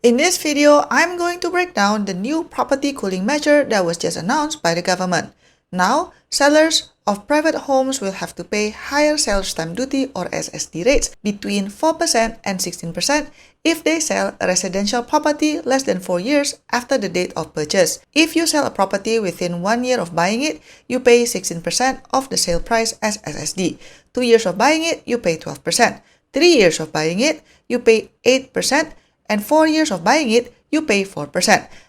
In this video, I'm going to break down the new property cooling measure that was just announced by the government. Now, sellers of private homes will have to pay higher sales stamp duty or SSD rates between 4% and 16% if they sell a residential property less than 4 years after the date of purchase. If you sell a property within 1 year of buying it, you pay 16% of the sale price as SSD. 2 years of buying it, you pay 12%. 3 years of buying it, you pay 8%. And 4 years of buying it, you pay 4%.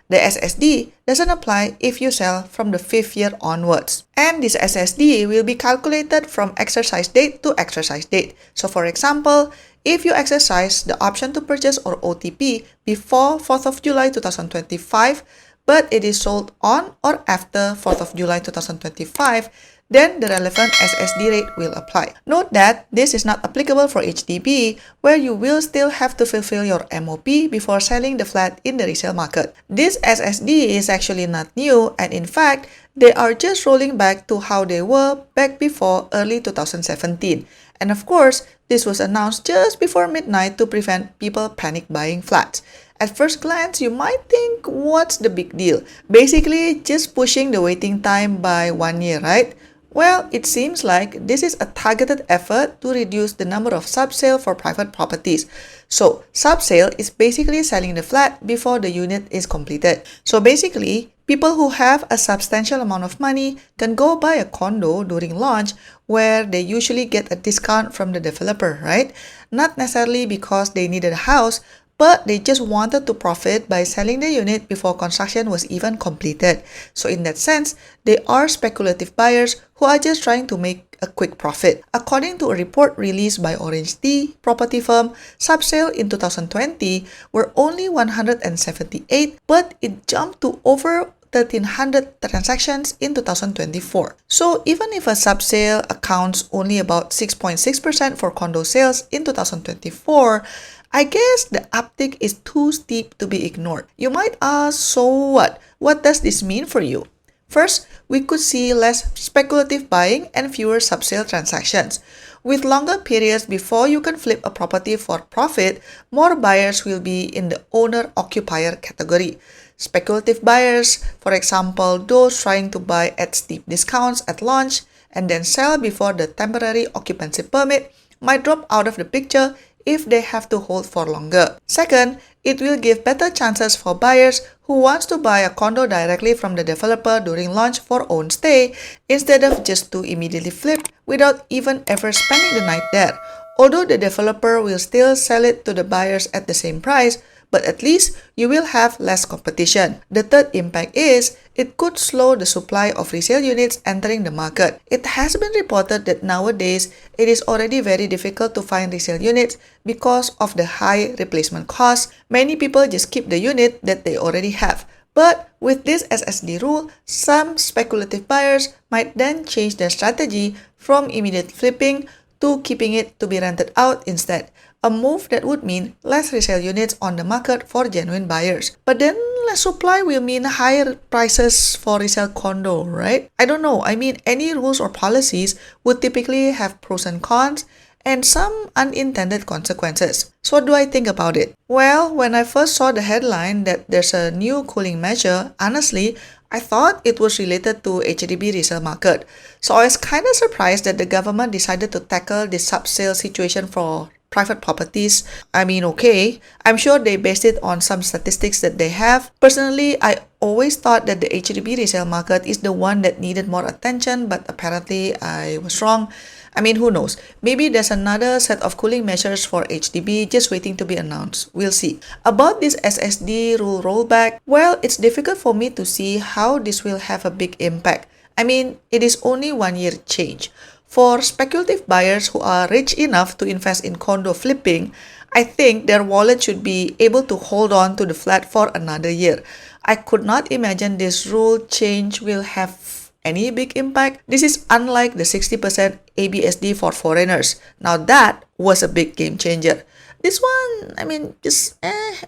The SSD doesn't apply if you sell from the 5th year onwards. And this SSD will be calculated from exercise date to exercise date. So for example, if you exercise the option to purchase or OTP before 4th of July 2025, but it is sold on or after 4th of July 2025, then the relevant SSD rate will apply. Note that this is not applicable for HDB, where you will still have to fulfill your MOP before selling the flat in the resale market. This SSD is actually not new, and in fact, they are just rolling back to how they were back before early 2017. And of course, this was announced just before midnight to prevent people panic buying flats. At first glance, you might think, what's the big deal? Basically, just pushing the waiting time by 1 year, right? Well, it seems like this is a targeted effort to reduce the number of subsale for private properties. So, subsale is basically selling the flat before the unit is completed. So basically, people who have a substantial amount of money can go buy a condo during launch where they usually get a discount from the developer, right? Not necessarily because they needed a house, but they just wanted to profit by selling the unit before construction was even completed. So in that sense, they are speculative buyers who are just trying to make a quick profit. According to a report released by Orange T property firm, Subsale in 2020 were only 178, but it jumped to over 1,300 transactions in 2024. So even if a subsale accounts only about 6.6% for condo sales in 2024, I guess the uptick is too steep to be ignored. You might ask, so what? What does this mean for you? First, we could see less speculative buying and fewer subsale transactions. With longer periods before you can flip a property for profit, more buyers will be in the owner-occupier category. Speculative buyers, for example, those trying to buy at steep discounts at launch and then sell before the temporary occupancy permit, might drop out of the picture if they have to hold for longer. Second, it will give better chances for buyers who wants to buy a condo directly from the developer during launch for own stay instead of just to immediately flip without even ever spending the night there. Although the developer will still sell it to the buyers at the same price, but at least you will have less competition. The third impact is it could slow the supply of resale units entering the market. It has been reported that nowadays it is already very difficult to find resale units because of the high replacement costs. Many people just keep the unit that they already have. But with this SSD rule, some speculative buyers might then change their strategy from immediate flipping to keeping it to be rented out instead. A move that would mean less resale units on the market for genuine buyers. But then less supply will mean higher prices for resale condo, right? I don't know. I mean, any rules or policies would typically have pros and cons and some unintended consequences. So what do I think about it? Well, when I first saw the headline that there's a new cooling measure, honestly, I thought it was related to HDB resale market. So I was kind of surprised that the government decided to tackle this subsale situation for private properties. I mean, okay, I'm sure they based it on some statistics that they have. Personally, I always thought that the HDB resale market is the one that needed more attention, but apparently I was wrong. I mean, who knows? Maybe there's another set of cooling measures for HDB just waiting to be announced. We'll see. About this SSD rule rollback, well, it's difficult for me to see how this will have a big impact. I mean, it is only 1 year change. For speculative buyers who are rich enough to invest in condo flipping, I think their wallet should be able to hold on to the flat for another year. I could not imagine this rule change will have any big impact. This is unlike the 60% ABSD for foreigners. Now that was a big game changer. This one, I mean, just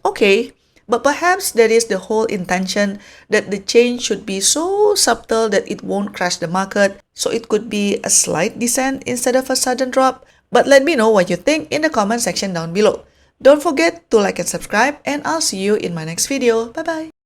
okay. But perhaps that is the whole intention, that the change should be so subtle that it won't crash the market, so it could be a slight descent instead of a sudden drop. But let me know what you think in the comment section down below. Don't forget to like and subscribe, and I'll see you in my next video. Bye bye.